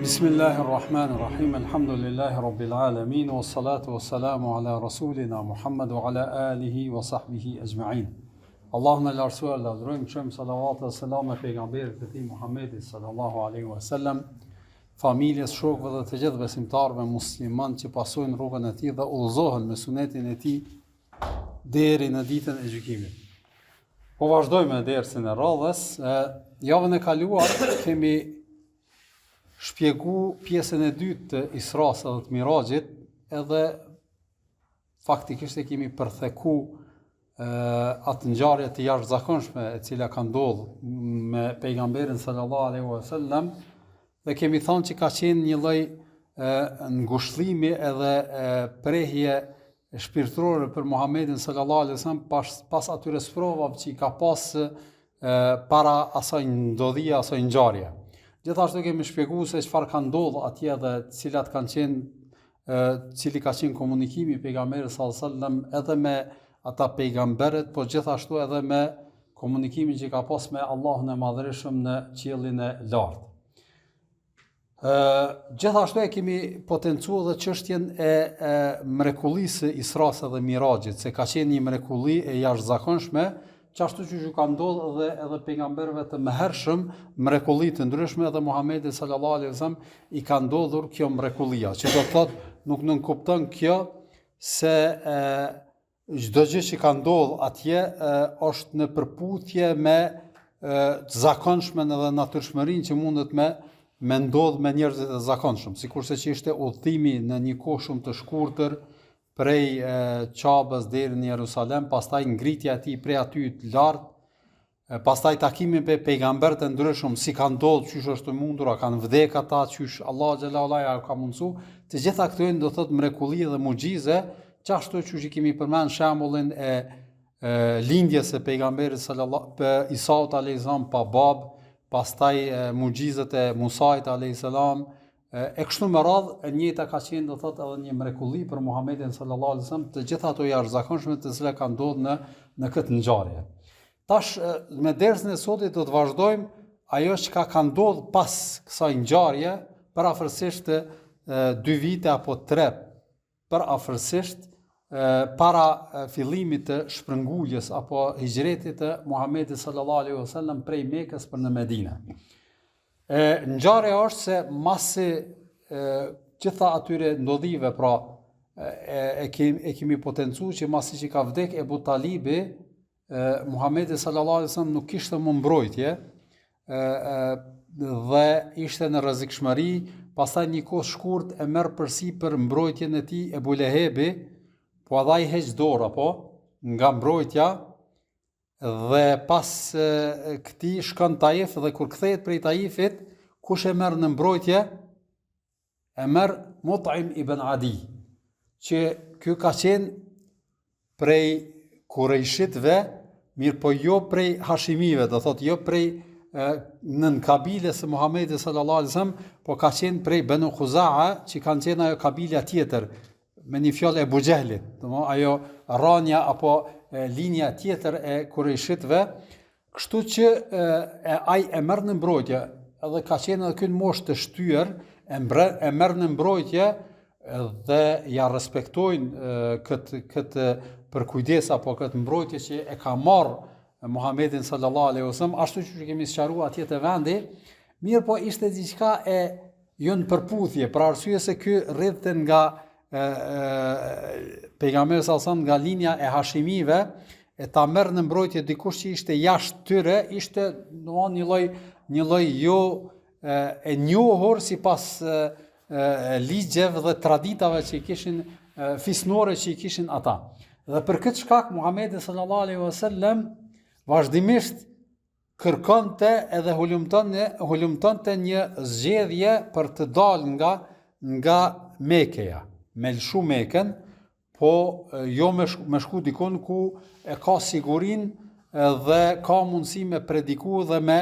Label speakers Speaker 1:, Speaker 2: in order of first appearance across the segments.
Speaker 1: Bismillahirrahmanirrahim. Alhamdulillahi rabbil alamin was salatu was salamu ala rasulina Muhammad wa ala alihi wa sahbihi ajma'in. Allahumma la rasul la adhurojmë qëmë salavat dhe selam e pejgamberit të tij Muhammedit sallallahu alaihi wasallam, familjes, shokëve dhe të gjithë besimtarëve musliman që pasojnë rrugën e tij dhe udhëzohen me sunetin e tij deri në ditën e gjykimit. Po vazhdojmë me dersin e radhës. Javën e kaluar kemi shpjegu pjesën e dytë të Isras dhe të Mirajit, edhe faktikisht e kemi përtheku atë ngjarje të jashtëzakonshme e cila ka ndodhur me pejgamberin sallallahu alaihi wasallam, dhe kemi thënë që ka qenë një lloj ngushëllimi edhe prehje shpirtërore për Muhamedit sallallahu alaihi wasallam pas atyre sprovave që ka pas para asaj ndodhie, asaj ngjarje. Gjithashtu kemi shpjeguar se çfarë ka ndodhur atje dhe cilat kanë qenë, cili ka qenë komunikimi i pejgamberit sallallahu alajhi wasallam edhe me ata pejgamberët, po gjithashtu edhe me komunikimin që ka pas me Allahun e Madhërisëm në qiellin e lartë. Gjithashtu e kemi potencuar edhe çështjen e mrekullisë së Isras dhe Mirajit, se ka qenë një mrekulli e jashtëzakonshme, qashtu që ka ndodhur edhe pejgamberëve të mëhershëm mrekulli të ndryshme, dhe Muhamedit sallallahu alaihi wasallam i ka ndodhur kjo mrekullia, që do të thotë nuk nënkupton kjo se çdo gjë që ka ndodhur atje është në përputhje me të zakonshmën edhe natyrshmërinë që mundet me ndodh me njerëzit e zakonshëm, sikurse që ishte udhëtimi në një kohë shumë të shkurtër prej Qabës deri në Jerusalem, pastaj ngritja e tij prej aty të lartë, pastaj takimi me pejgamberët e ndryshëm, si ka ndodhur, çysh është mundur, a kanë vdekë ata, çysh Allah xhallahu ala ka mundsu, të gjitha këto janë do thotë mrekulli dhe mucize, çashtu që kemi përmend shembullin e lindjes së pejgamberit sallallahu Isaut alayhis salam pa bab, pastaj mucizet e Musait alayhis salam. E kështu me radhë, e njëjta ka qenë do thotë edhe një mrekulli për Muhamedit sallallahu alaihi wasallam, të gjitha ato jashtëzakonshme të cilat kanë ndodhur në këtë ngjarje. Tash me dersin e sotit do të vazhdojmë ajo që ka ndodhur pas kësaj ngjarje, parafërsisht 2 vite apo 3 parafërsisht para fillimit të shpërnguljes apo hijretit të Muhamedit sallallahu alaihi wasallam prej Mekës për në Medinë. Ngjarja është se masi gjitha atyre ndodhive, pra e kemi potencuar që masi që ka vdek Ebu Talibi, Muhamedi sallallahu alaihi wasallam nuk kishte më mbrojtje dhe ishte në rrezikshmëri. Pastaj një kohë shkurt e merr përsipër mbrojtjen e tij Ebu Lehebi, po edhe ai heq dorë apo nga mbrojtja, dhe pas këtij shkon Taif, dhe kur kthehet prej Taifit, kush e merr në mbrojtje? E merr Mut'im ibn Adi, që ky ka qenë prej Kurejshitëve, mirë po jo prej Hashimive, do thotë jo prej nën kabiles së Muhamedit sallallahu alaihi wasallam, po ka qenë prej Banu Khuza'a, që kanë qenë ajo kabila tjetër, me një fjalë e Bujehlit, domethënë ajo rrania apo linja tjetër e Kurejshitëve, kështu që ai e merr në mbrojtje, edhe ka qenë edhe ky në moshë të shtyer, e merr në mbrojtje dhe ja respektojnë këtë përkujdes apo këtë mbrojtje që e ka marrë Muhamedit sallallahu alaihi wasallam, ashtu që kemi sqaruar atje te vendi. Mirë po ishte diçka e jo në përputhje, për arsye se ky rrithte nga pejgamberi sallallahu alaihi wasallam nga linja e Hashimive, e ta merr në mbrojtje dikush që ishte jashtë tyre, ishte një lloj jo e njohur sipas ligjeve dhe traditave që i kishin fisnore që i kishin ata. Dhe për këtë shkak Muhamedi sallallahu alaihi wasallam vazhdimisht kërkonte edhe hulumtonte një zgjedhje për të dalë nga Mekeja, me lshu Mekën, po jo me shku dikun ku e ka sigurinë dhe ka mundësi me prediku dhe me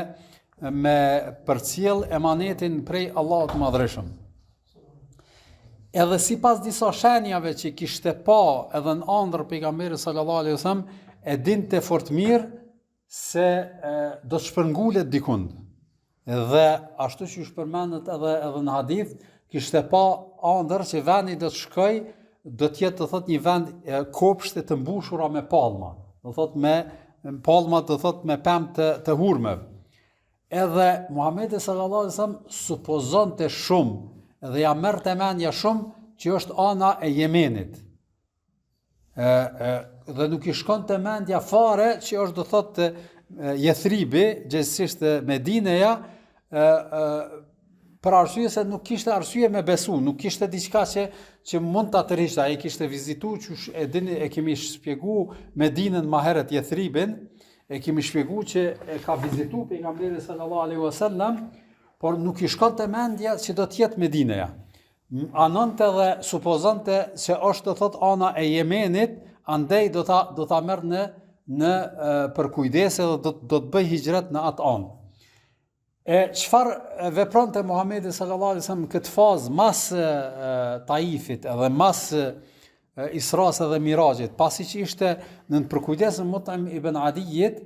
Speaker 1: përcjell emanetin prej Allahut të Madhërisëm. Edhe sipas disa shenjave që kishte pa edhe në ëndër pejgamberi sallallahu alaihi wasallam, e dinte fort mirë se do të shpërngulet dikund. Dhe ashtu që shpërmendet edhe në hadith, kishte pa ëndër që vendi do të shkoj, do të jetë, do thot, një vend kopshte të mbushura me palma. Do thot me palma, do thot me pemë të hurmeve. Edhe Muhamedi sallallahu alaihi wasallam supozonte shumë dhe ja merrte mendja shumë që është ana e Yemenit. Dhe nuk i shkonte mendja fare që është, do thot, Jethribi, gjithsesi Medineja, për arsye se nuk kishte arsye me besu, nuk kishte diçka që mund ta tërhiqte. Ai kishte vizituar, që e kemi shpjeguar Medinën më herët, Jethribin, e kemi shpjeguar që e ka vizituar pejgamberi sallallahu alaihi wasallam, por nuk i shkonte mendja që do të jetë Medineja. Anonte dhe supozonte se është, do thot, ana e Yemenit, andej do ta merr në përkujdese dhe do të bëj hijret në atë anë. Çfarë vepronte Muhamedi sallallahu alaihi wasallam këtë fazë mas Taifit edhe mas Isras dhe Mirajit, pasi që ishte në përkujdesën Mut'im ibn Adijit,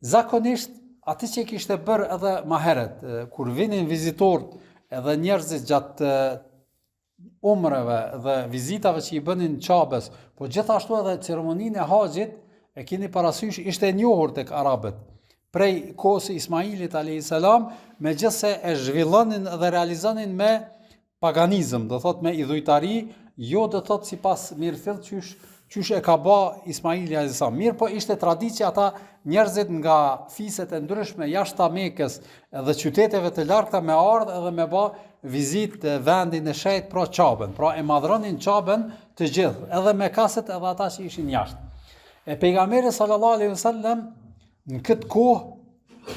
Speaker 1: zakonisht atë që kishte bërë edhe më herët, kur vinin vizitorët edhe njerëzit gjatë umreve dhe vizitave që i bënin Qabes, po gjithashtu edhe ceremoninë e haxhit, e keni parasysh, ishte e njohur tek arabët. Prej kohës Ismailit a.s. megjithse e zhvillonin dhe realizonin me paganizëm, do thot me idhujtari, jo do thot sipas mirëfillt qysh e ka bë Ismaili a.s. Mirë, po ishte traditë që ata njerëzit nga fiset e ndryshme jashtë Mekës edhe qyteteve të largëta me ardh edhe me bë vizitë vendin e shenjtë, pra Qabën, pra e madhronin Qabën të gjithë, edhe Mekasit edhe ata që ishin jashtë. E pejgamberi sallallahu alaihi wasallam në këtë kohë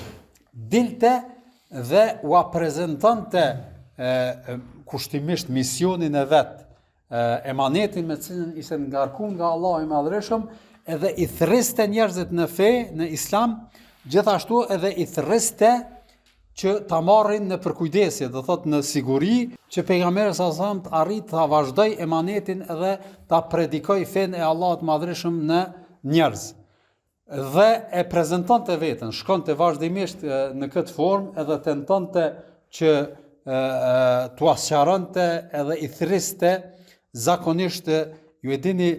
Speaker 1: dilte dhe ua prezentante kushtimisht misionin e vetë, emanetin me cilën ishte ngarkuar nga Allahu i Madhreshëm, edhe i thriste njerëzit në fe, në Islam, gjithashtu edhe i thriste që ta marrin në përkujdesje, do thot në siguri, që pejgamberi sallallahu alaihi wasallam të arrit ta vazhdoj emanetin edhe ta predikoj fen e Allahut Madhreshëm në njerëz. Dhe e prezantonte veten, shkonte vazhdimisht në këtë formë edhe tentonte që t'u sqaronte edhe i thriste zakonisht. Ju e dini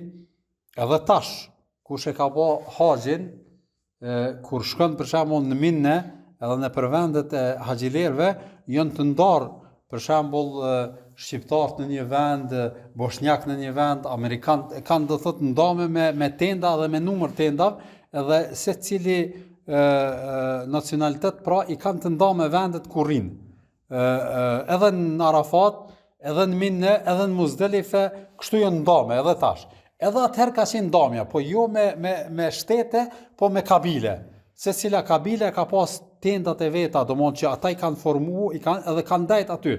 Speaker 1: edhe tash kush e ka bë haxhin, kur shkon për shembull në Minë edhe në përvendet e haxhilerëve, janë të ndarë, për shembull shqiptarët në një vend, bosnjak në një vend, amerikanë kanë, do thot, ndame me tenda dhe me numër tendave, edhe se cili nacionalitet pra i kanë të ndame vendet ku rrinë. Edhe në Arafat, edhe në Minë, edhe në Muzdelife, kështu janë ndame edhe tash. Edhe atëherë ka qenë ndamja, po jo me shtete, po me kabile. Se cila kabile ka pas tendat e veta, do mund që ata i kanë formu, edhe kanë ndajt aty.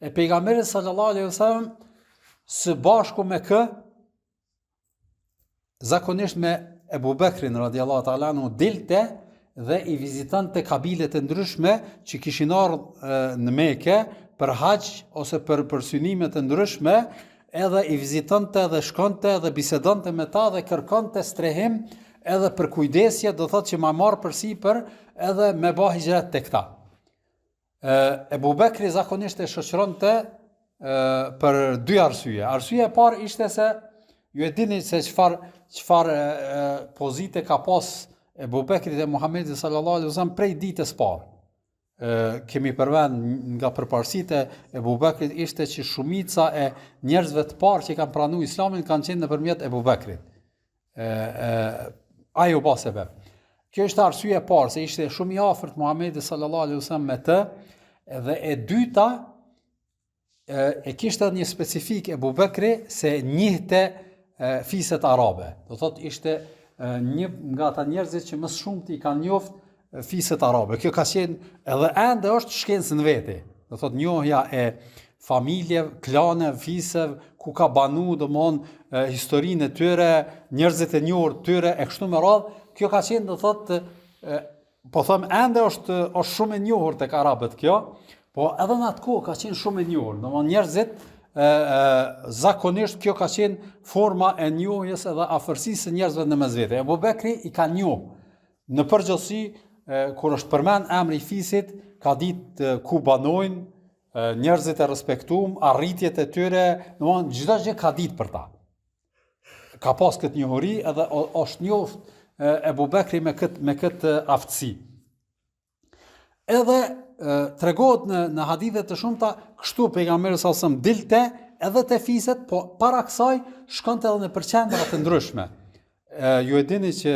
Speaker 1: E pejgamberi sallallahu alaihi wasallam së bashku me zakonisht me Ebu Bekrin radiallahu ta'ala anhu dilte dhe i vizitonte kabilet e ndryshme që kishin ardhur në Mekë për haxh ose për synimet e ndryshme, edhe i vizitonte dhe shkonte dhe bisedonte me ta dhe kërkonte strehim edhe për kujdesje, do thotë që ma marr përsipër edhe me bë hijret tek ta. Ebu Bekri zakonisht e shoqëronte për dy arsye. Arsyeja e parë ishte se ju e dini se çfarë pozite ka pas Ebu Bekri dhe Muhamedi sallallahu alaihi wasallam prej ditës parë. Kemi përmend nga përparësitë e Ebu Bekrit ishte që shumica e njerëzve të parë që kanë pranuar Islamin kanë qenë nëpërmjet Ebu Bekrit. Ai u bë sebeb. Kjo është arsyeja e parë, se ishte shumë i afërt Muhamedi sallallahu alaihi wasallam me të, dhe e dyta e kishte një specifik Ebu Bekri se njihte fiset arabe. Do thotë ishte një nga ata njerëzit që më shumti i kanë njoft fiset arabe. Kjo ka qenë edhe ende është shkencë në veti. Do thotë njohja e familje, klane, fisev, ku ka banu, domthonë historinë e tyre, njerëzit e njohur të tyre e kështu me radhë. Kjo ka qenë, do thotë, po them ende është shumë e njohur tek arabët kjo, po edhe në atë kohë ka qenë shumë e njohur. Domthonë njerëzit zakonisht kjo ka qenë forma e njohjes edhe afërsisë së njerëzve në mes vete. Ebu Bekri i ka njohur në përgjithësi kur është përmend emri i fisit, ka ditë ku banojnë, njerëzit e respektuar, arritjet e tyre, domthonë çdo gjë ka ditë për ta. Ka pas këtë njohuri edhe është njoft Ebu Bekri me këtë aftësi. Edhe tregohet në hadithe të shumta, kështu pejgamberi sallallahu alajhi wasallam dilte edhe te fiset, po para kësaj shkonte edhe në përqendra të ndryshme. Ju e dini që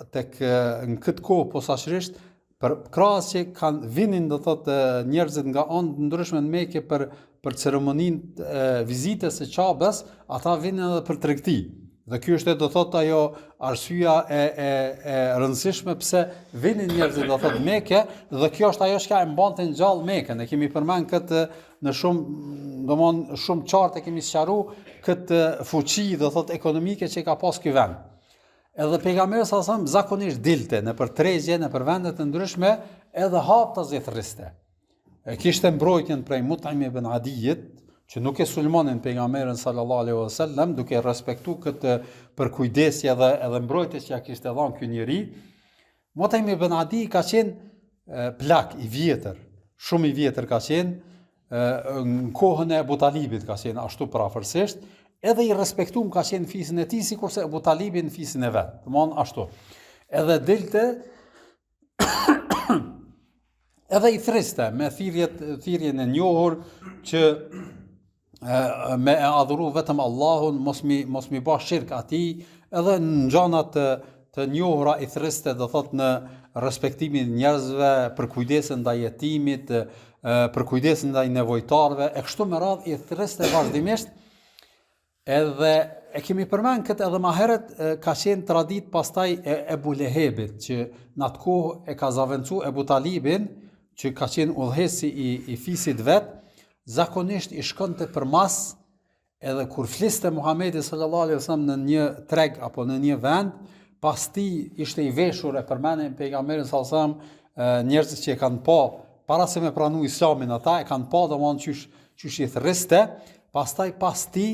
Speaker 1: në këtë kohë posaçërisht për krahas që vinin do thotë njerëzit nga anë të ndryshme në Mekë për ceremoninë vizitës së Qabes, ata vinin edhe për tregti. Dhe ky është do thotë ajo arsyeja e rëndësishme pse vinin njerëzit do thotë Mekë, dhe kjo është ajo që e mbante ngjallë Mekën. Ne kemi përmend këtë në shumë qartë kemi sqaruar këtë fuqi do thotë ekonomike që ka pas ky vend. Edhe pejgamberi sallallahu alajhi wasallam zakonisht dilte në për tregje, në për vende të ndryshme, edhe hapta zethëriste. Kishte mbrojtjen prej Mut'im ibn Adiyit, që nuk e sulmonin pejgamberin sallallahu alaihi wasallam, duke respektuar këtë përkujdesje edhe mbrojtjes që ja kishte dhënë ky njeri. Mut'im ibn Adi ka qenë plak i vjetër, shumë i vjetër ka qenë, në kohën e Abu Talibit ka qenë ashtu përafërsisht, edhe i respektuar ka qenë fisin e tij, sikurse Abu Talibi në fisin e vet. Domthon ashtu. Edhe dilte edhe i thriste me thirrjen e njohur që me e adhuru vetëm Allahun, mos mi ba shirk atij, edhe në gjana të njohura i thriste do thot në respektimin e njerëzve, për kujdesin ndaj jetimit, për kujdesin ndaj nevojtarëve, e kështu me radhë i thriste vazhdimisht. Edhe e kemi përmend këtë edhe më herët, ka qenë tradit pastaj e Ebu Lehebit, që në atë kohë e ka zaventsu Ebu Talibin, që ka qenë udhëheci i fisit vet, zakonisht i shkonte për mas, edhe kur fliste Muhamedi sallallahu alaihi wasallam në një treg apo në një vend, pas ti ishte i veshur, e përmendën pejgamberin sallallahu alaihi wasallam, njerëzit që e kanë pa, para se me pranu islamin ata, e kanë pa domthonjë qysh i thriste, pastaj pas ti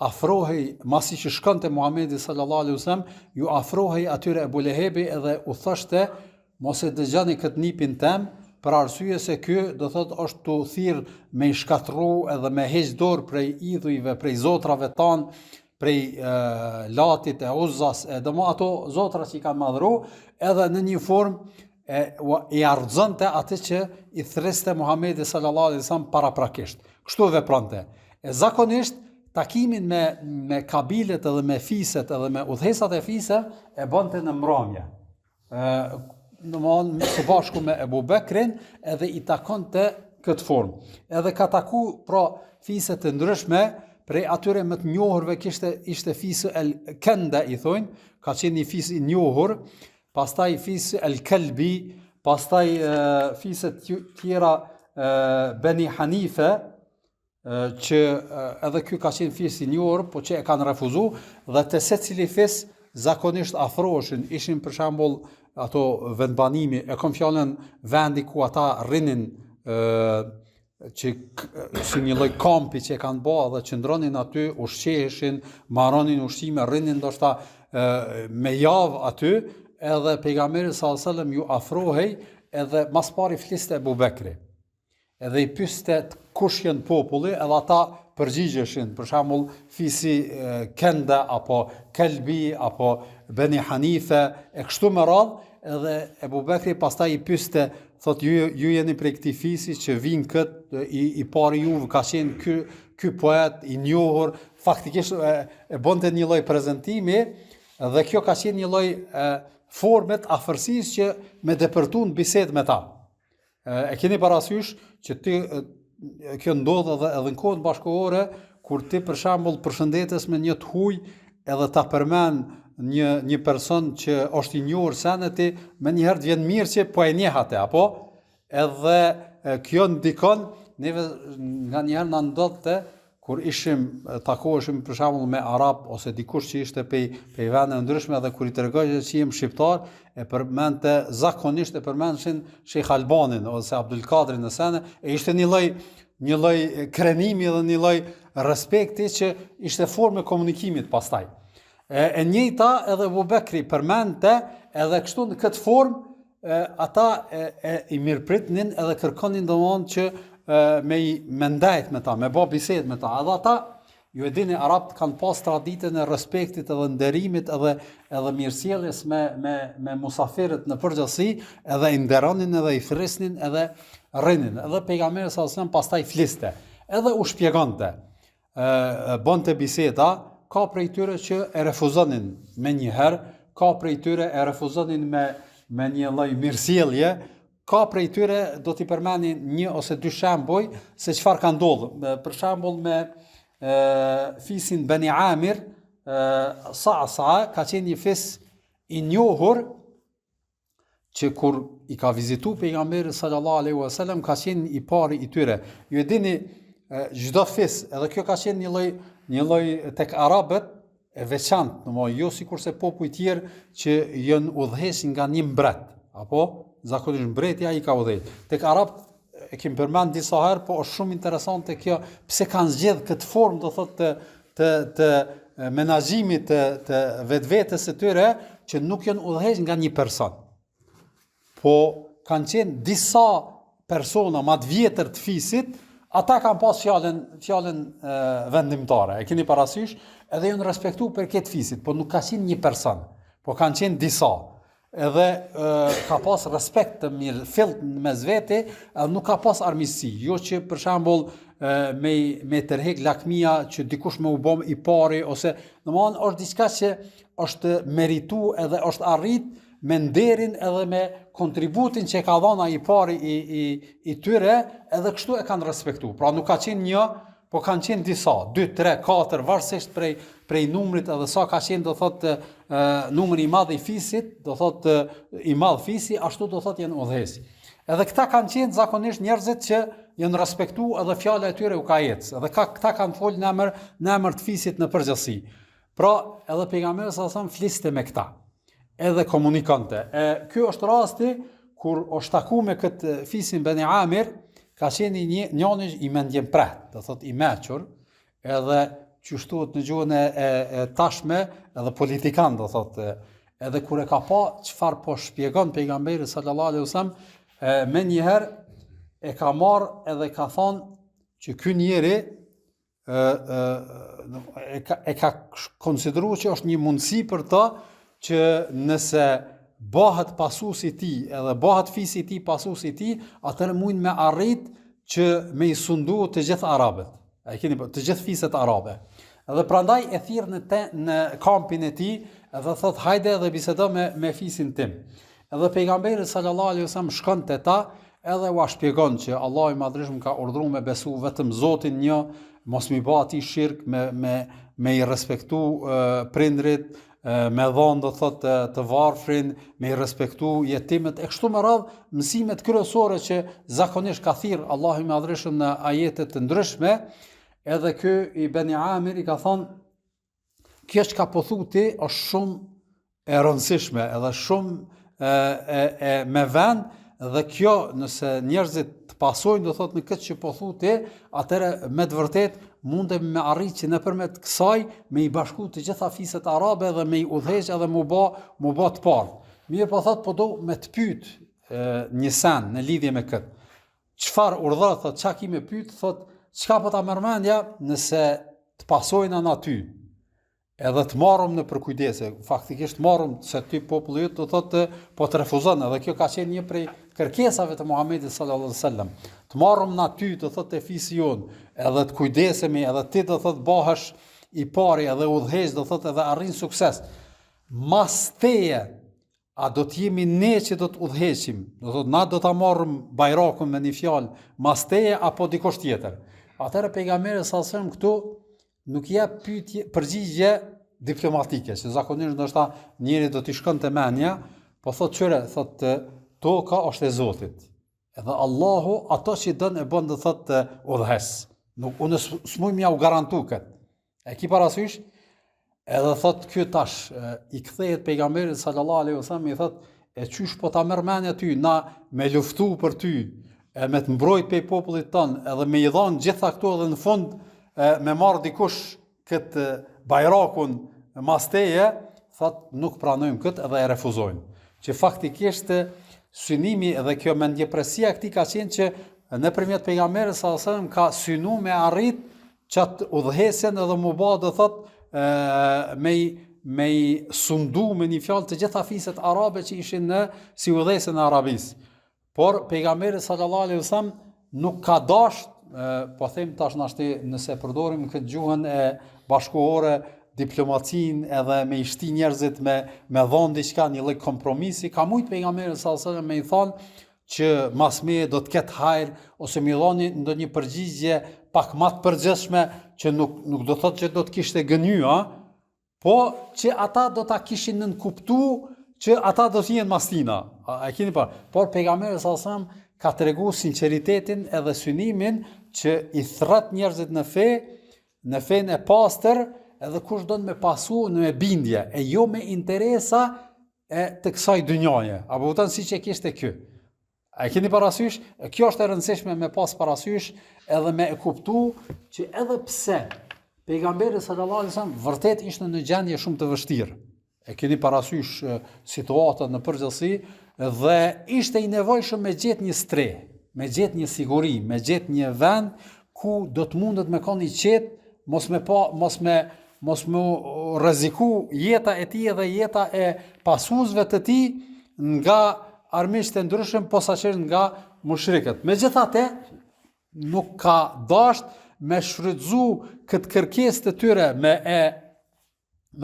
Speaker 1: afrohej, masi që shkonte Muhamedi sallallahu alaihi wasallam, ju afrohej atyre Ebu Lehebi edhe u thoshte, mos e dëgjoni këtë nipin tem, për arsye se ky do thot është tu thirr me i shkatru edhe me heq dorë prej idhujve, prej zotrave tan, prej Latit e Uzzas, domo ato zotra që i kanë madhru, edhe në një formë i argëzonte atë që i thriste Muhamedi sallallahu alaihi wasallam paraprakisht. Kështu vepronte. E zakonisht takimin me kabilet edhe me fiset edhe me udhëhecat e fiseve e bënte në mbrëmje. Domthonë së bashku me Ebu Bekrin, edhe i takonte këtë formë. Edhe ka taku pra fiset të ndryshme, prej atyre më të njohurve ishte fisi El Kenda i thonë, ka qenë një fis i njohur, pastaj fisi El Kelbi, pastaj fiset tjera Beni Hanife, që edhe ky ka qenë fis i njohur, po që e kanë refuzu, dhe të secili fis zakonisht afroheshin, ishin për shembull ato vendbanimi, e kam fjalën vendi ku ata rrinin, që si një lloj kampi që e kanë bërë dhe qëndronin aty, ushqeheshin, marronin ushqime, rrinin ndoshta me javë aty, edhe pejgamberi sallallahu alajhi wasallam ju afrohej, edhe mas pari fliste Ebu Bekri. Edhe i pyeste kush janë populli, edhe ata përgjigjeshin, për shembull fisi Kenda apo Kelbi apo Beni Hanife, e kështu me radhë, edhe Ebu Bekri pastaj i pyeste, thot ju jeni prej këtij fisi që vinë këtë, i pari juve ka qenë ky poet i njohur, faktikisht e bënte një lloj prezantimi, dhe kjo ka qenë një lloj formet afërsisë që me depërtuan bisedë me ta. E keni parasysh që kjo ndodh edhe në kohën bashkëkohore, kur ti për shembull përshëndetes me një të huaj, edhe ta përmend një person që është i njohur seneti, me njëherë të vjen mirë që po e njeh atë, apo? Edhe kjo ndikon, neve nga njëherë na ndodhte, kur takoheshim për shembull me arab, ose dikush që ishte pej vende ndryshme, dhe kur i tregojë që jem shqiptar, zakonisht e përmendeshin Sheikh Albanin ose Abdul Kadrin në sene, e ishte një lloj krenimi dhe një lloj respekti që ishte formë e komunikimit pastaj. E njëjta edhe Abu Bekri përmendte edhe kështu në këtë formë ata i mirëpritnin edhe kërkonin domthonë që me ndajt me ta, me bë bisedë me ta. Edhe ata, ju e dini, arabt kanë pas traditën e respektit edhe nderimit edhe mirësjelljes me musafirët në përgjithësi, edhe i nderonin edhe i thrisnin edhe rrinin. Edhe pejgamberi sallallahu alajhi wasallam pastaj fliste, edhe u shpjegonte, bonte biseda. Ka prej tyre që e refuzonin me njëherë, ka prej tyre e refuzonin me një lloj mirësjellje, ka prej tyre do t'i përmenin një ose dy shembuj se çfarë ka ndodhur. Për shembull me fisin Bani Amir, Sa'sa ka qenë një fis i njohur që kur i ka vizitu pejgamberi sallallahu alaihi wasallam ka qenë i pari i tyre. Ju e dini, çdo fis, edhe kjo ka qenë një lloj tek arabët e veçantë, domethënë jo sikurse popujt tjerë që janë udhëhequr nga një mbret, apo zakonisht mbretja i ka udhëhequr. Tek arabët e kemi përmend disa herë, po është shumë interesante kjo, pse kanë zgjedhur këtë formë, do thotë të menaxhimit të vetvetes së tyre, që nuk janë udhëhequr nga një person. Po kanë qenë disa persona më të vjetër të fisit, ata kanë pas fjalën vendimtare. E keni parasysh, edhe janë respektuar për këtë fisit, po nuk ka qenë një person, po kanë qenë disa. Edhe ka pas respekt të mirë fillt mes vete, edhe nuk ka pas armiqësi. Jo që për shembull me tërheq lakmia që dikush më u bëm i pari, ose domethënë është diçka që është merituar edhe është arrit me nderin edhe me kontributin që ka dhënë ai pari i tyre, edhe kështu e kanë respektuar. Pra nuk ka qenë një, po kanë qenë disa, 2, 3, 4, varësisht prej numrit edhe sa ka qenë, do thotë, numri i madh i fisit, do thotë i madh fisi, ashtu do thotë janë udhëhesi. Edhe këta kanë qenë zakonisht njerëzit që janë respektuar edhe fjala e tyre u ka ecë. Edhe këta kanë folë në emër të fisit në përgjithësi. Pra, edhe pejgamberi sallallahu alajhi wasallam fliste me këta, edhe komunikante. Ky është rasti kur është taku me këtë fisin Bani Amir, ka qenë njëri i mendjen prehtë, do thotë i mequr, edhe që shtuhet në gjuhën e tashme, edhe politikan, do thotë. Edhe kur e ka pa çfarë po shpjegon pejgamberi sallallahu alajhi wasallam, me njëherë e ka marrë edhe ka thonë që ky njeri e ka konsideruar që është një mundësi për të që nëse bëhet pasuesi i tij, edhe bëhet fisi i tij pasuesi i tij, atëherë mund me arrit që me i sundu të gjithë arabët. E keni të gjithë fiset arabe. Edhe prandaj e thirr në kampin e tij, edhe thot hajde edhe bisedo me fisin tim. Edhe pejgamberi sallallahu alaihi wasallam shkon te ta, edhe u shpjegon që Allahu i Madhërisht më ka urdhëruar me besu vetëm Zotin një, mos mi bë atij shirk, me i respektu prindrit, me dhënë do thotë të varfrin, me i respektu jetimet, e kështu me radhë mësimet kryesore që zakonisht ka thirr Allahu i Madhërisht në ajete të ndryshme. Edhe ky i Bani Amir i ka thonë kjo që ka po thu ti është shumë e rëndësishme, edhe shumë me vend, dhe kjo nëse njerëzit të pasojnë do thotë në këtë që po thu ti, atëherë me të vërtet mundem me arrit që nëpërmjet kësaj me i bashku të gjitha fiset arabe dhe me i udhëheq edhe mu bë të parë. Mirë po thotë, po do me të pyet një sen në lidhje me këtë. Çfarë urdhëron, thotë, çka ki me pyet, thotë, çka po ta merr mendja nëse të pasojnë anë aty, edhe të marrëm në përkujdese, faktikisht marrëm se ty populli do thotë po të refuzon, edhe kjo ka qenë një prej kërkesave të Muhamedit sallallahu alaihi wasallam. Të marrëm në aty, do thotë fisi jon, edhe të kujdesemi, edhe ti do thotë bahesh i pari, edhe udhëheq, do thotë edhe arrin sukses. Mas teje, a do të jemi ne që do të udhëheqim, do thotë na do ta marrëm bajrakun me një fjalë, mas teje apo dikush tjetër. Atëherë pejgamberi sallallahu alaihi wasallam këtu nuk jep përgjigje diplomatike, që zakonisht ndoshta njëri do t'i shkonte mendja, po thotë çore, thotë toka është e Zotit. Edhe Allahu ato që don e bën, do thotë udhëhes. Nuk unë s'muj m'ja u garantu këtë. E ki parasysh? Edhe thotë ky tash i kthehet pejgamberit sallallahu alaihi wasallam, i thotë e çysh po ta merr mendja ty, na me luftu për ty, me të mbrojt pe popullit ton, edhe me i dhon gjitha këto, edhe në fund me marrë dikush këtë bajrakun mas teje, thot nuk pranojmë këtë edhe e refuzojnë. Që faktikisht synimi dhe kjo mendjepresia këtij ka qenë që nëpërmjet pejgamberit sallallahu alajhi wasallam ka synu me arrit çat udhëhesjen edhe mu bë do thot me i sundu me një fjalë të gjitha fiset arabe që ishin në si udhëhesjen e Arabisë. Por pejgamberi sallallahu alajhi wasallam nuk ka dashur, po them tash nëse përdorim këtë gjuhën e bashkëkohore, diplomacinë edhe me i shti njerëzit me dhon diçka, një lloj kompromisi, ka mujt pejgamberi sallallahu alajhi wasallam me i thonë që mas me do të ketë hajër ose më dhoni ndonjë përgjigje pak më të përgjithshme që nuk do thotë që do të kishte gënjy, po që ata do ta kishin nënkuptu që ata do të jenë mastina. E keni pa? Por pejgamberi sallallahu alajhi wasallam ka tregu sinqeritetin edhe synimin që i thret njerëzit në fenë e pastër, edhe kush do të me pasu në me bindje, e jo me interesa të kësaj dynjaje. Apo vëtan si që kishte ky. E keni parasysh? Kjo është e rëndësishme me pas parasysh edhe me e kuptu që edhe pse pejgamberi sallallahu alajhi wasallam vërtet ishte në gjendje shumë të vështirë. E keni parasysh situatën në përgjithësi dhe ishte i nevojshëm me gjetë një streh, me gjetë një siguri, me gjetë një vend ku do të mundet me qenë i qetë, mos me rreziku jeta e tij dhe jeta e pasuesve të tij nga armiqtë të ndryshëm, posaçërisht nga mushrikët. Megjithatë, nuk ka dashur me shfrytzu këtë kërkesë të tyre me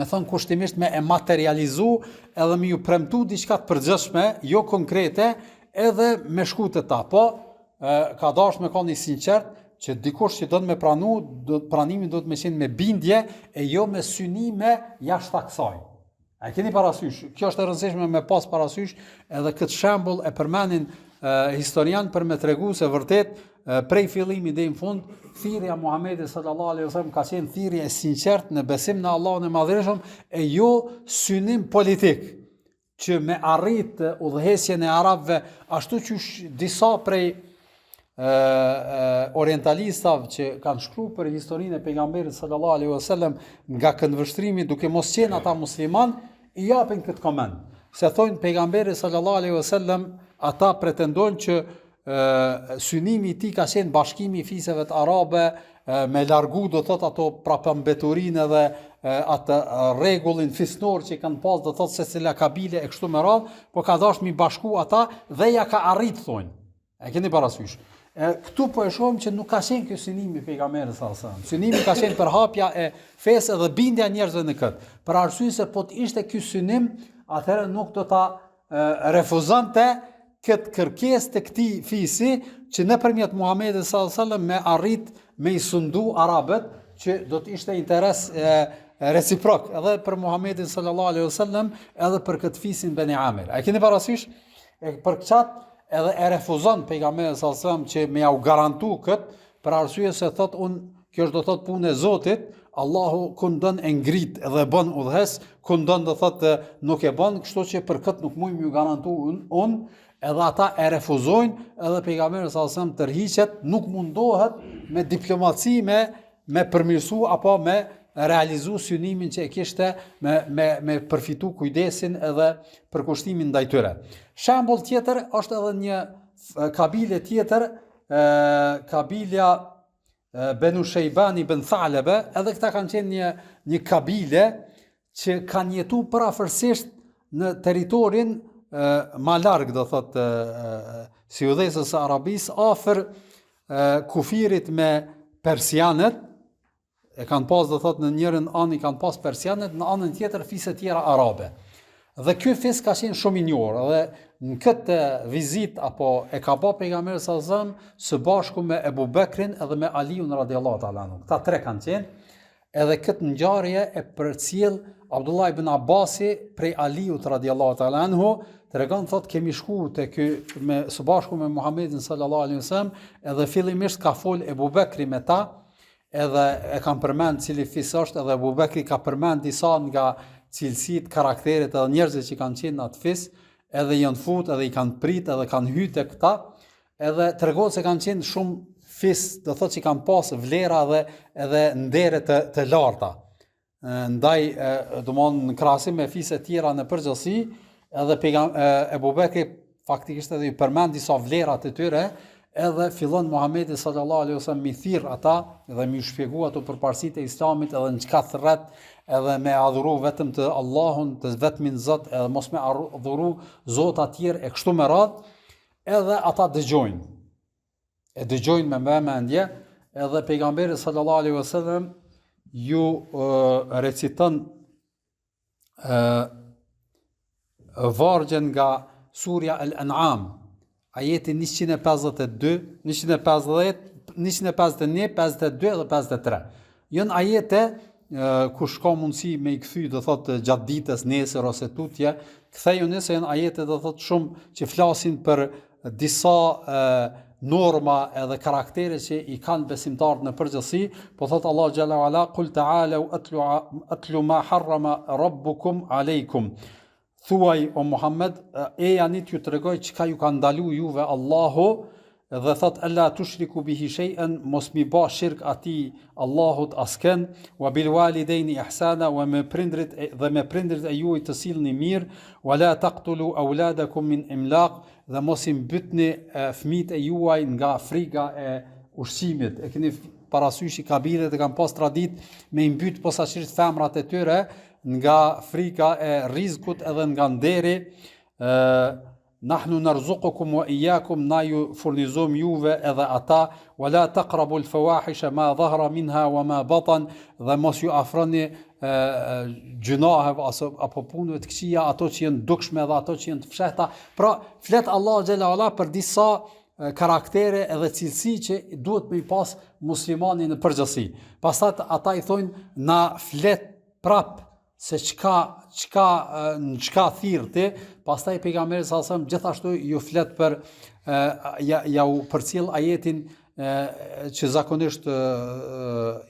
Speaker 1: thënë kushtimisht me e materializu edhe me ju premtu diçka të përgjithshme, jo konkrete, edhe me shku të ta. Po, ka dashur me qenë i sinqert që dikush që do të me pranu, pranimi do të me qenë me bindje e jo me synime jashtë kësaj. A keni parasysh? Kjo është e rëndësishme me pas parasysh, edhe këtë shembull e përmendin historian për me tregu se vërtet prej fillimi deri në fund thirrja e Muhamedit sallallahu alaihi wasallam ka qenë thirrje e sinqert në besim në Allahun e Madhërisht e jo synim politik që me arrit udhëhesjen e arabëve ashtu që disa prej orientalistave që kanë shkruar për historinë e pejgamberit sallallahu alaihi wasallam nga këndvështrimi duke mos qenë ata musliman i japin këtë koment. Se thonë pejgamberi sallallahu alaihi wasallam ata pretendojnë që synimi i tij ka qenë bashkimi i fiseve të arabe, me largu do thot ato prapambeturinë edhe atë rregullin fisnor që kanë pas do thot se cila kabile e kështu me radhë, po ka dashur mi bashku ata dhe ja ka arrit thonë. E keni parasysh? Këtu po e shohim që nuk ka qenë ky synimi i pejgamberit sallallahu alajhi wasallam. Synimi ka qenë përhapja e fesë dhe bindja e njerëzve në këtë. Për arsye se po të ishte ky synim, atëherë nuk do ta refuzonte këtë kërkesë të këtij fisi që nëpërmjet Muhamedit sallallahu alajhi wasallam me arrit me i sundu arabët që do të ishte interes reciprok edhe për Muhamedit sallallahu alajhi wasallam edhe për këtë fisin Beni Amir. A keni parasysh? Për këtë edhe e refuzon pejgamberi sallallahu alajhi wasallam që me ja u garantu këtë për arsye se thot kjo është do thot punë e Zotit, Allahu kundon e ngrit edhe bën udhës, kundon do thot nuk e bën, kështu që për këtë nuk mund m'ju garantu edhe ata e refuzojnë edhe pejgamberi sallallahu alajhi wasallam tërhiqet, nuk mundohet me diplomaci me përmirësu apo me realizu synimin që e kishte me përfitu kujdesin edhe përkushtimin ndaj tyre. Shembull tjetër është edhe një kabile tjetër, kabilja Benu Shejbani ben Thalebe, edhe këta kanë qenë një kabile që kanë jetu parafërsisht në teritorin ma larg do thot si udhëhesës së Arabisë afër kufirit me persianët. E kanë pas do thot në njërin anë i kanë pas persianët, në anën tjetër fisë tjera arabe. Dhe ky fis ka qenë shumë i njohur dhe në këtë vizit apo e ka bë pejgamberi sallallahu alajhi wasallam së bashku me Ebu Bekrin edhe me Aliun radhiyallahu ta'ala anhu. Këta tre kanë qenë. Edhe këtë ngjarje e përcjell Abdullah ibn Abbasi prej Aliut radhiyallahu ta'ala anhu, tregon thot kemi shku te ky së bashku me Muhamedit sallallahu alajhi wasallam, edhe fillimisht ka fol Ebu Bekri me ta, edhe e kanë përmend cili fis është, edhe Abu Bekri ka përmend disa nga cilësitë, karakterit edhe njerëzit që kanë qenë në atë fis, edhe janë fut, edhe i kanë prit, edhe kanë hyrë te këta, edhe tregon se kanë qenë shumë fis, do thotë që kanë pas vlera edhe ndere të larta. ndaj domthon në krahasim me fisë të tjera në përgjithësi, edhe Ebu Bekri faktikisht edhe i përmend disa vlerat e tyre, edhe fillon Muhamedi sallallahu alaihi wasallam mi thirr ata dhe mi shpjegua ato përparësitë e Islamit edhe në çka thret, edhe me adhuru vetëm të Allahun, të vetmin Zot, edhe mos me adhuru zota të tjerë e kështu me radhë, edhe ata dëgjojnë. E dëgjojnë me vëmendje, edhe pejgamberi sallallahu alaihi wasallam ju reciton vargjen nga surja Al-An'am, ajeti 152, 150, 151, 52 dhe 53. Jënë ajete kush ka mundësi me i kthy, do thotë gjatë ditës, nesër ose tutje, kthejuni nëse janë ajete do thotë shumë që flasin për disa norma edhe karaktere që i kanë besimtarët në përgjithësi, po thotë Allah xhalla wala qul ta'alu atlu ma harrama rabbukum aleikum. Thuaj o Muhammed, e janë t'ju tregoj çka ju ka ndalu juve Allahu, dhe thot alla tushriku bihi shay'an, mos mi ba shirk atij Allahut askën, wa bil walidaini ihsana, wa me prindrit e juaj të sillni mirë, wa la taqtulu auladakum min imlaq, dhe mos i mbytni fëmijët e juaj nga frika e ushqimit. E keni parasysh i kabilet e kanë pas tradit me i mbyt posaçërisht femrat e tyre nga frika e rizkut edhe nga nderi. Nahnu narzuqukum wa iyyakum, na ju furnizojmë juve edhe ata, wala taqrabu al-fawahisha ma dhahara minha wa ma batan, dhe mos ju afroni gjunahe apo punëve të këqija, ato që janë dukshme dhe ato që janë të fshehta. Pra flet Allah xhela ala për disa karaktere edhe cilësi që duhet me i pas muslimani në përgjithësi. Pastaj ata i thonë na flet prap se në çka thirr ti, pastaj pejgamberi sallallahu alajhi wasallam gjithashtu ju flet për ja u përcjell ajetin që zakonisht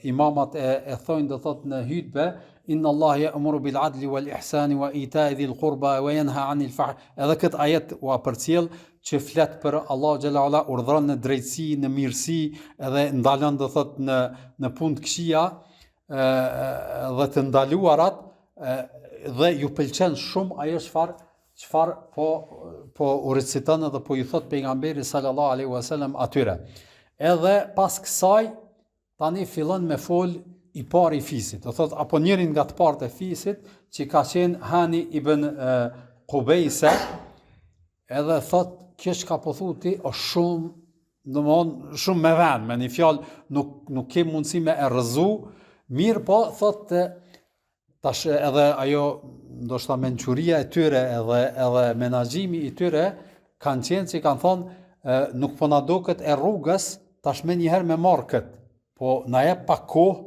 Speaker 1: imamat e thonë, do thotë në hutbe, inna Allah ya'muru bil adli wal ihsani wa ita'i dhil qurba wa yanha 'anil fahsh. Edhe këtë ajet u përcjell që flet për Allah xhela ala, urdhron në drejtësi, në mirësi, edhe ndalon do thotë në punë të këqija dhe të ndaluarat, dhe ju pëlqen shumë ajo çfarë po u reciton edhe po ju thot pejgamberi sallallahu alaihi wasallam atyre. Edhe pas kësaj tani fillon me fol i pari i fisit, do thot apo njërin nga të parët e fisit që ka qenë Hani ibn Qubejse, edhe thot kjo çka po thuti është shumë, domthonë shumë me vend, me një fjalë nuk ke mundësi me e rrëzu, mirë po thot tash edhe ajo ndoshta mençuria e tyre edhe menaxhimi i tyre kanë qenë që kanë thonë nuk po na duket e rrugës tash më njëherë me marr kët, po na jep pak kohë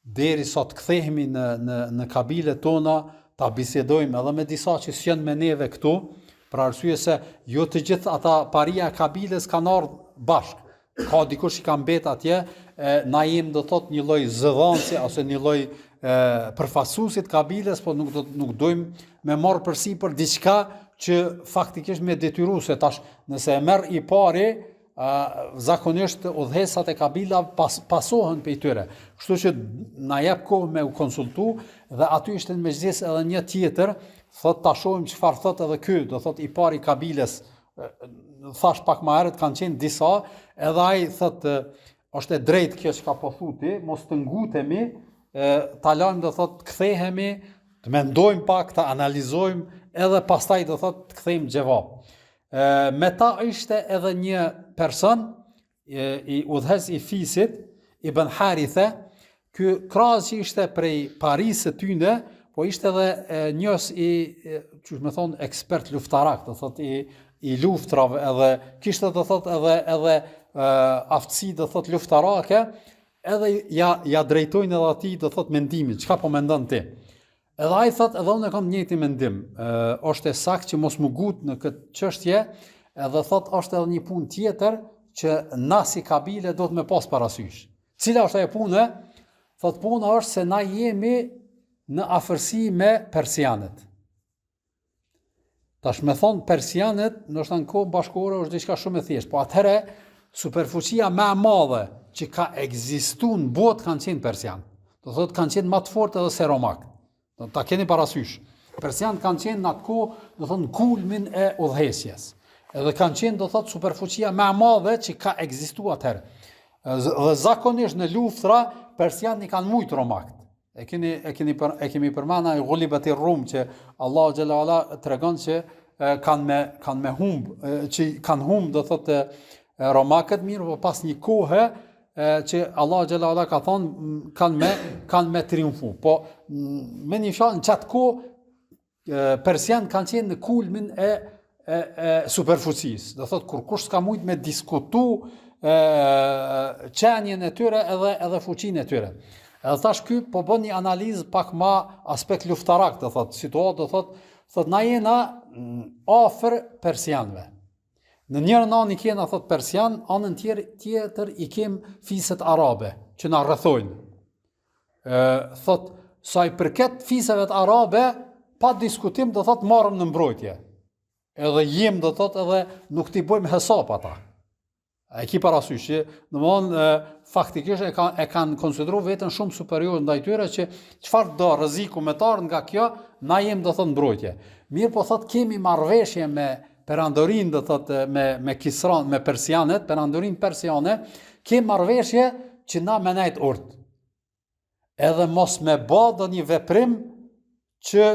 Speaker 1: derisa të kthehemi në kabilet tona, ta bisedojmë edhe me disa që s'janë me neve këtu, për arsye se jo të gjithë ata paria e kabiles kanë ardhur bashkë. Ka dikush që ka mbet atje, na jem do thot një lloj zëdhënësi ose një lloj përfaqësuesit kabiles, po nuk dojmë me marr përsipër diçka që faktikisht me detyru, se tash nëse e merr i pari, zakonisht udhëhesat e kabila pasohen për tyre. Kështu që na jep kohë me u konsultu, dhe aty ishte në mezhlis edhe një tjetër, thot ta shohim çfarë thot edhe ky, do thot i pari kabiles, thash pak më herët kanë qenë disa, edhe ai thot është e drejtë kjo çka po thuti, mos të ngutemi, ta lajmë do thot kthehemi, të mendojmë pak, të analizojmë, edhe pastaj do thot të kthejmë xhevap. Me ta ishte edhe një person i udhëhes i fisit, Ibn Harithe, ky krahas që ishte prej parisë së tyre, po ishte edhe njës që më thon ekspert luftarak, do thot i luftrave, edhe kishte do thot edhe aftësi do thot luftarake, edhe ja drejtojnë edhe atij do thot mendimin, çka po mendon ti. Edhe ai thot, edhe unë kam njëjtin mendim, është e saktë që mos më gut në këtë çështje, edhe thot është edhe një punë tjetër që na si kabile do të më pas parasysh. Cila është ajo punë? Thot puna është se na jemi në afërsi me persianët. Tash me thonë persianët, ndoshta në kohë bashkëore është diçka shumë e thjeshtë, po atëherë superfuqia më e madhe që ka ekzistuar në botë kanë qenë persianë. do thotë kanë qenë më të fortë edhe se romak. Ta keni parasysh. Persianët kanë qenë në atë kohë, do thonë në kulmin e udhëheqjes. Edhe kanë qenë, do thotë, superfuqia më e madhe që ka ekzistuar atëherë. Dhe zakonisht në luftra persianët i kanë mujt romakët. E kemi përmana i ghulibatir Rum që Allahu xhalla wala tregon që kanë me humb, që kanë humb, do thotë, romakët, mirë, po pas një kohe që Allahu xhalla wala ka thonë kanë me triumfu. Po me një fjalë në çat kohë persianët kanë qenë në kulmin e superfuqisë. Do thotë kur kush s'ka mujt me diskutu qenjen e tyre edhe fuqinë e tyre. Edhe thash ky po bën një analizë pak më aspekt luftarak, do thotë, situatë, do thotë na jena afër persianëve. Në njërën anë i kena, thotë, persian, anën tjetër i kem fiset arabe që na rrethojnë. Thotë, sa i përket fiseve të arabe, pa diskutim, do thotë, marrëm në mbrojtje. Edhe jem, do thotë, edhe nuk t'i bojmë hesap ata. E ki parasysh që, domthonë, faktikisht e kanë konsideruar veten shumë superior ndaj tyre që çfarë do rreziku me të ardhur nga kjo, na jem, do thotë, mbrojtje. Mirë, po thotë kemi marrëveshje me perandorin, do thotë, me Kisran, me persianët, perandorin persiane, kemi marrëveshje që na me nejt urt. Edhe mos me bë ndonjë veprim që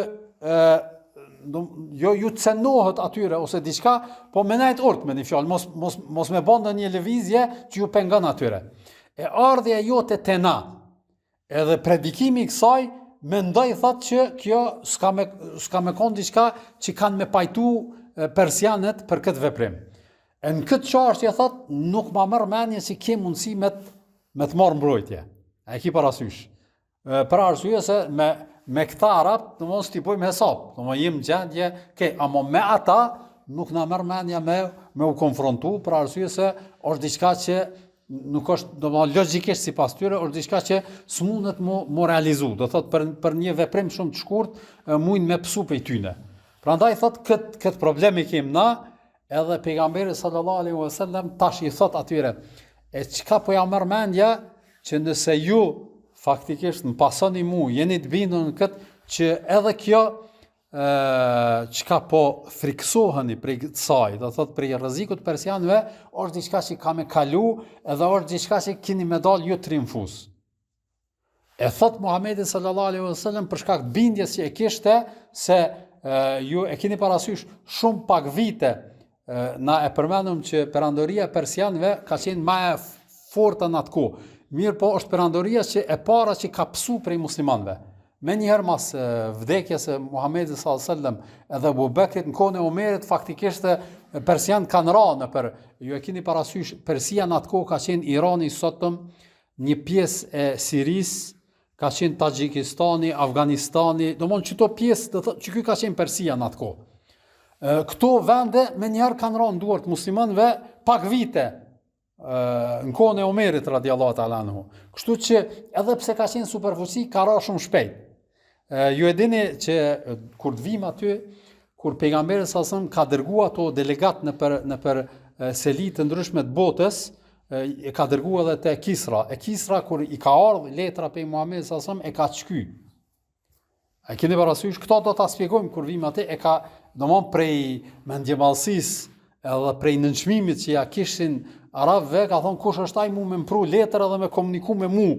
Speaker 1: jo ju cenohet atyre ose diçka, po me nejt urt me një fjalë, mos me bë ndonjë lëvizje që ju pengon atyre. E ardhja jote te na, edhe predikimi i kësaj, mendoj thotë që kjo s'ka me kon diçka që kanë me pajtu persianët për këtë veprim. E në këtë çështje thotë nuk ma merr mendje se ke mundësi me të marr mbrojtje. A e ki parasysh? Për arsye se me këta arab, domos t'i bojmë hesap, domos jem gjendje, ama me ata nuk na merr mendja me u konfrontu, për arsye se është diçka që nuk është, domos logjikisht sipas tyre, është diçka që s'mundet mu realizu. Do thotë për një veprim shumë të shkurt mujnë me psu pej tyne. Prandaj thotë këtë problemi kem na, edhe pejgamberi sallallahu alaihi wasallam tash i thot atyre, e çka po ja merr mendja që nëse ju faktikisht më pasoni mu, jeni të bindur në këtë që edhe kjo çka po friksoheni prej kësaj, do thotë prej rrezikut persianëve, është diçka që ka me kalu, edhe është diçka që keni me dal ju triumfues. E thot Muhamedi sallallahu alaihi wasallam për shkak të bindjes që e kishte se ju e keni parasysh shumë pak vite na e përmendëm që perandoria persianëve ka qenë më e fortë në atë kohë. Mirë, po është perandoria që e para që ka psu prej muslimanëve. Me njëherë mas vdekjes e Muhamedit sallallahu alaihi wasallam edhe Abu Bekrit në kohën e Omerit, faktikisht persianët kanë rënë për ju e keni parasysh Persia në atë kohë ka qenë Irani sotëm, një pjesë e Sirisë, ka qenë Tagjikistani, Afganistani, domthonë çdo pjesë do thotë që ky ka qenë Persia në atë kohë. Këto vende me njëherë kanë rënë duart muslimanëve pak vite në kohën e Omerit radiallahu ta'ala anhu. Kështu që edhe pse ka qenë superfuqi, ka ra shumë shpejt. Ju e dini që kur të vim aty, kur pejgamberi sallallahu ka dërguar ato delegat në për seli të ndryshme të botës, e ka dërguar edhe te Kisra. E Kisra kur i ka ardhur letra pej Muhamedit sallallahu e ka çky. A keni parasysh këto do ta shpjegojmë kur vim aty, e ka domon prej mendjemallësisë edhe prej nënçmimit që ja kishin arabëve, ka thonë kush është ai mu me mpru letër edhe me komuniku me mu.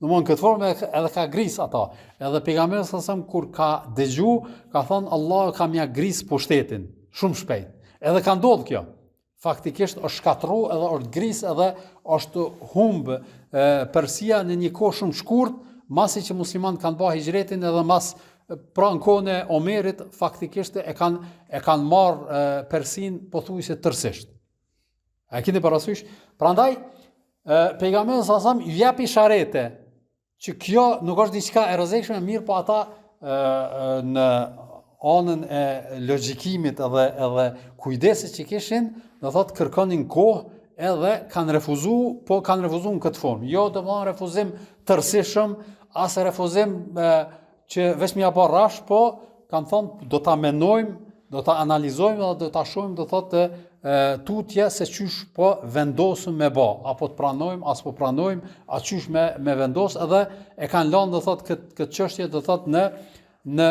Speaker 1: Domthon këtë formë edhe ka gris ata. Edhe pejgamberi sallallahu kur ka dëgju, ka thonë Allah ka mja gris pushtetin shumë shpejt. Edhe ka ndodhur kjo. Faktikisht është shkatru edhe është gris edhe është humb Persia në një kohë shumë shkurt, masi që muslimanët kanë bërë hijretin edhe mas pra në kohën e Omerit faktikisht e kanë marrë Persin pothuajse tërësisht. A keni parasysh? Prandaj pejgamberi sallallahu ju jep isharete që kjo nuk është diçka e rrezikshme, mirë, po ata në anën e logjikimit edhe kujdesit që kishin, do thotë kërkonin kohë edhe kanë refuzuar, po kanë refuzuar në këtë formë. Jo domthonë refuzim tërësishëm, as refuzim që vetëm ja pa rash, po kanë thonë do ta menojmë, do ta analizojmë dhe do ta shohim do thotë tutje se çysh po vendosëm me bë, apo të pranojmë as po pranojmë, a çysh me vendos, edhe e kanë lënë do thotë këtë çështje do thotë në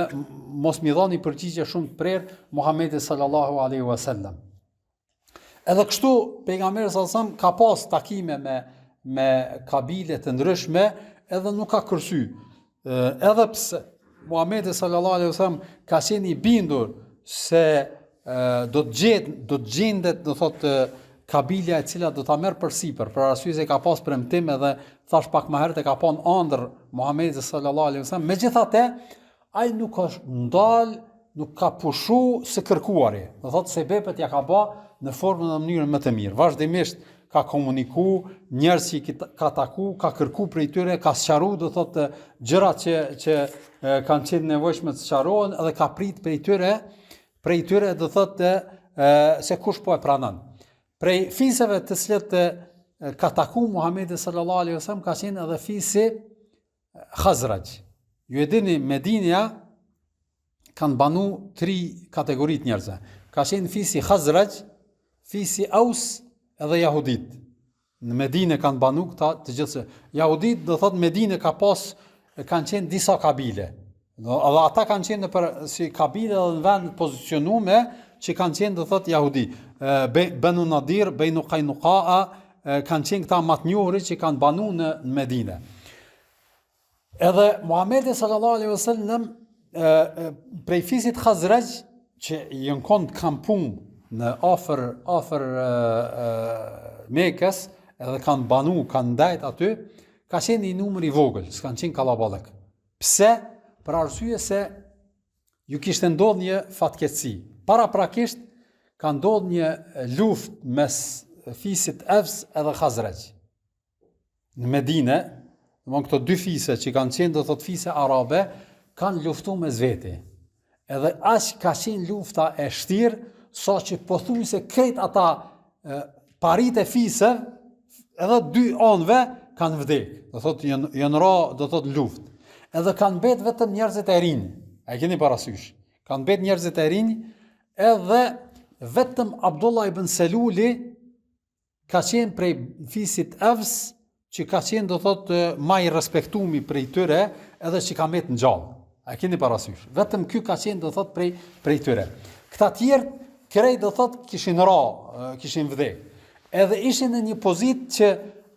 Speaker 1: mos mi dhoni përgjigje shumë të prerë Muhamedit sallallahu alaihi wasallam. Edhe kështu pejgamberi sallallahu alaihi wasallam ka pas takime me kabile të ndryshme, edhe nuk ka kërsy. Edhe pse Muhamedi sallallahu alaihi wasallam ka qenë i bindur se do të gjendet do thotë kabilja e cila do ta merr përsipër, për arsye se ka pas premtim, edhe thash pak më herët e ka pas ëndër Muhamedi sallallahu alaihi wasallam. Megjithatë, ai nuk është ndal, nuk ka pushu së kërkuari. Do thotë sebepet ja ka bë në formën dhe mënyrën më të mirë. Vazhdimisht ka komuniku, njerëz që ka taku, ka kërku prej tyre, ka sqaruar do thotë gjërat që kanë qenë nevojshme të sqarohen, edhe ka prit prej tyre do thotë se kush po e pranon. Prej fiseve të cilët ka taku Muhamedi sallallahu alaihi wasallam ka qenë edhe fisi Khazraj. Ju e dini, Medinja kanë banu 3 kategoritë njerëzve. Ka qenë fisi Khazraj, fisi Aus edhe Jahudit. Në Medinë kanë banu këta të gjithë. Jahudit do thotë Medinë kanë qenë disa kabile. Edhe ata kanë qenë si kabile dhe në vend pozicionume që kanë qenë do thotë Jahudi. Banu Nadir, Banu Qainuqa kanë qenë këta më të njohur që kanë banu në Medinë. Edhe Muhamedi sallallahu alaihi wasallam prej fisit Khazraj që janë kanë kampun në afër Mekës, edhe kanë banu, kanë ndajt aty, ka qenë i numër i vogël, s'kan qenë kallaballëk. Pse? Për arsye se ju kishte ndodhur një fatkeqësi. Paraprakisht ka ndodhur një luftë mes fisit Aws edhe Khazraj. Në Medinë, këto 2 fise që kanë qenë do thotë fise arabe, kanë luftu me zveti. Edhe aq ka qenë lufta e shtirë, sa që pothuajse krejt ata parit e fise, edhe 2 anëve kanë vdek. Do thotë janë ra do thotë luftë. Edhe kanë mbet vetëm njerëzit e rinj. A keni parasysh? Kanë mbet njerëzit e rinj, edhe vetëm Abdullah ibn Seluli ka qenë prej fisit Aws, që ka qenë do thotë më i respektuemi prej tyre, edhe që ka mbet në gjallë. A keni parasysh? Vetëm ky ka qenë do thotë prej tyre. Këta tjerë krejt do thotë kishin kishin vdek. Edhe ishin në një pozitë që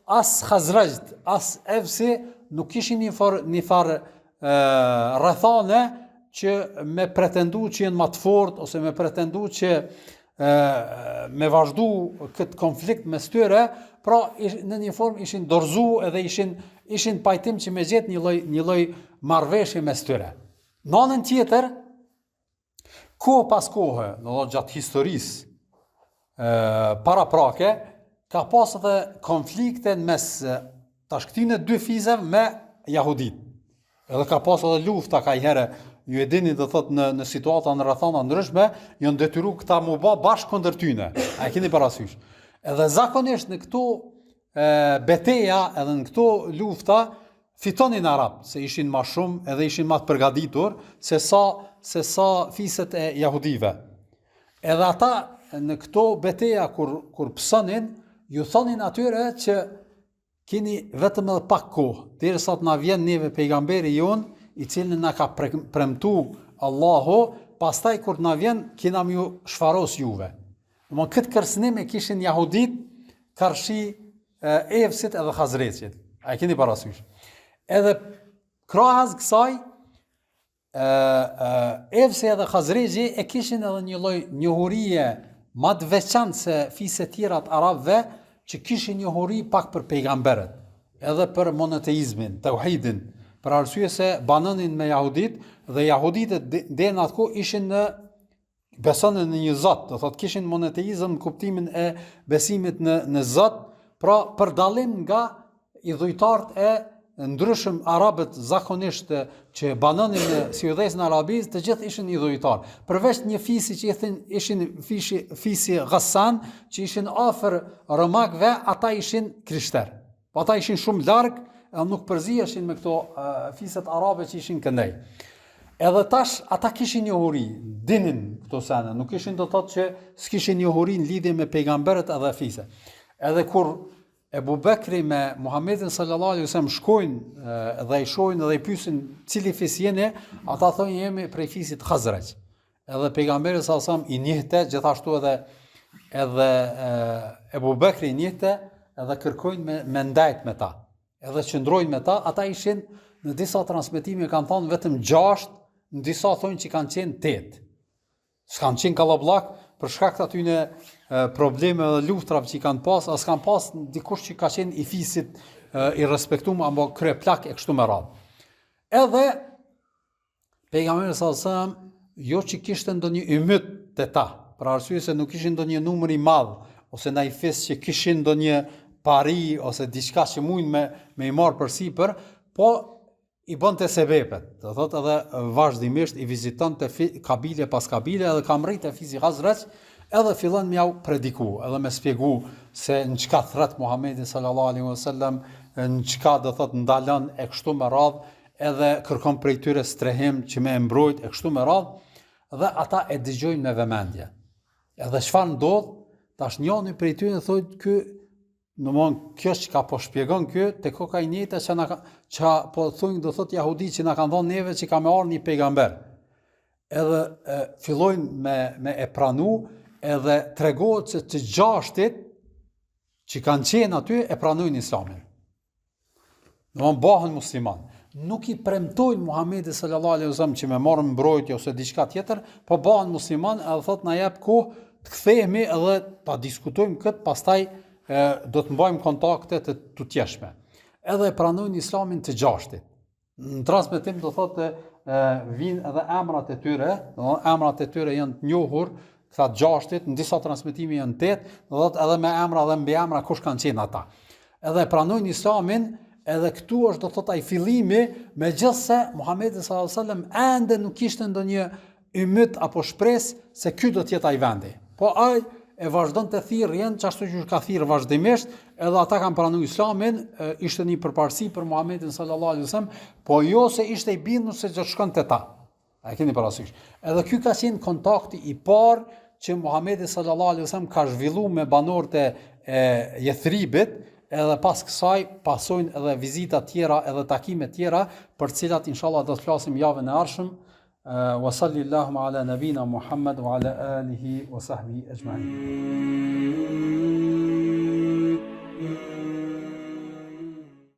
Speaker 1: as Khazrajt, as Awsi nuk kishin një farë rrethane që me pretendu që jenë më të fortë, ose me pretendu që me vazhdu këtë konflikt mes tyre, pra në një formë ishin dorëzu edhe ishin pajtim që me gjetë një lloj marrëveshje mes tyre. Në anën tjetër, kohë pas kohë, gjatë historisë paraprake, ka pas edhe konflikte mes tash këtyne 2 fiseve me Jahudit. Edhe ka pas edhe lufta kajhere, ju e dini do thot në situata në rrethana ndryshme, janë detyru këta mu bë bashkë kundër tyne. A e keni parasysh? Edhe zakonisht në këto beteja, edhe në këto lufta, fitonin arabët, se ishin më shumë edhe ishin më të përgatitur se sa fiset e Jahudive. Edhe ata në këto beteja kur pësonin, ju thonin atyre që keni vetëm edhe pak kohë, derisa të na vjen neve pejgamberi jon, i cili na ka premtu Allahu, pastaj kur na vjen kena më ju shfaros juve. Domthon këtë kërcënim e kishin Jahudit karshi Evsit edhe Khazrejit. A e keni parasysh? Edhe krahas kësaj Evsi edhe Khazreji e kishin edhe një lloj njohurie më të veçantë se fiset tjera të arabëve, që kishin njohuri pak për pejgamberët, edhe për monoteizmin, tauhidin, për arsye se banonin me Jahudit, dhe Jahuditët deri në atë kohë ishin besonin në një Zot, do thotë kishin monoteizëm në kuptimin e besimit në Zot, pra për dallim nga idhujtarët e ndryshëm arabët zakonisht që banonin si udhëheqësin e Arabisë, të gjithë ishin idhujtar. Përveç një fisi që ishin fisi Ghassan, që ishin afër romakëve, ata ishin krishterë. Ata ishin shumë larg, nuk përziheshin me këto fiset arabe që ishin këndej. Edhe tash ata kishin njohuri, dinin këto sene, nuk kishin do thotë që s'kishin njohuri në lidhje me pejgamberët edhe fise. Edhe kur Ebu Bekri me Muhammedin sallallahu alaihi wasallam shkojnë dhe i shohin dhe i pyesin cili fis jeni, ata thonë jemi prej fisit Khazraj. Edhe pejgamberi sallallahu alaihi wasallam i njehte, gjithashtu edhe Ebu Bekri i njehte, edhe kërkojnë me ndajt me ta. Edhe qëndrojnë me ta, ata ishin në disa transmetime kanë thonë vetëm 6, në disa thonë që kanë qenë 8. S'kanë qenë kallabllak për shkak të atyne probleme dhe luftrave që kanë pas, as kanë pas dikush që ka qenë i fisit i respektuar apo kryeplak e kështu me radhë. Edhe pejgamberi sallallahu alajhi wasallam jo që kishte ndonjë ymyt te ta, për arsye se nuk kishin ndonjë numër i madh ose ndaj fis që kishin ndonjë pari ose diçka që mundin me i marr përsipër, po i bënte sebepet. Do thotë edhe vazhdimisht i vizitonte kabile pas kabile edhe ka mritë fizi Khazraj, edhe fillon me u prediku, edhe me spjegu se në çka thret Muhamedi sallallahu alaihi wasallam, në çka do thotë ndalon e kështu me radhë, edhe kërkon prej tyre strehim që me mbrojt e kështu me radhë, dhe ata e dëgjojnë me vëmendje. Edhe çfarë ndodh, tash njëri prej tyre thotë ky, domthon kjo që ka po shpjegon ky, te koka i njëjta që po thonë do thotë jahudi që na kanë dhënë neve që ka me ardhur një pejgamber. Edhe fillojnë me e pranu, edhe tregohet se të 6 që kanë qenë aty e pranojnë islamin. Domthon bëhen musliman. Nuk i premtojnë Muhamedi sallallahu alaihi wasallam që me marrën mbrojtje ose diçka tjetër, po bëhen musliman edhe thotë na jep kohë të kthehemi edhe ta diskutojmë këtë, pastaj do të mbajmë kontakte të tjeshme. Edhe e pranojnë islamin të 6. Në transmetim do thotë vinë edhe emrat e tyre, emrat e tyre janë të njohur, këta 6, në disa transmetime janë 8, do thotë edhe me emra dhe mbi emra kush kanë qenë ata. Edhe e pranojnë islamin, edhe këtu është do thotë ai fillimi, megjithse Muhamedi sallallahu alajhi wasallam ende nuk kishte ndonjë ymyt apo shpresë se ky do të jetë ai vendi. Po ai e vazhdon të thirrjen, çashtu që ka thirrë vazhdimisht, edhe ata kanë pranuar islamin, ishte një përparësi për Muhamedit sallallahu alajhi wasallam, po jo se ishte i bindur se do të shkonte ta. A e keni parasysh? Edhe ky ka qenë kontakti i parë që Muhamedi sallallahu alajhi wasallam ka zhvilluar me banorët e Jethribit, edhe pas kësaj pasojnë edhe vizita tjera, edhe takime tjera, për cilat inshallah do të flasim javën e ardhshme. وصلي اللهم على نبينا محمد وعلى آله وصحبه أجمعين.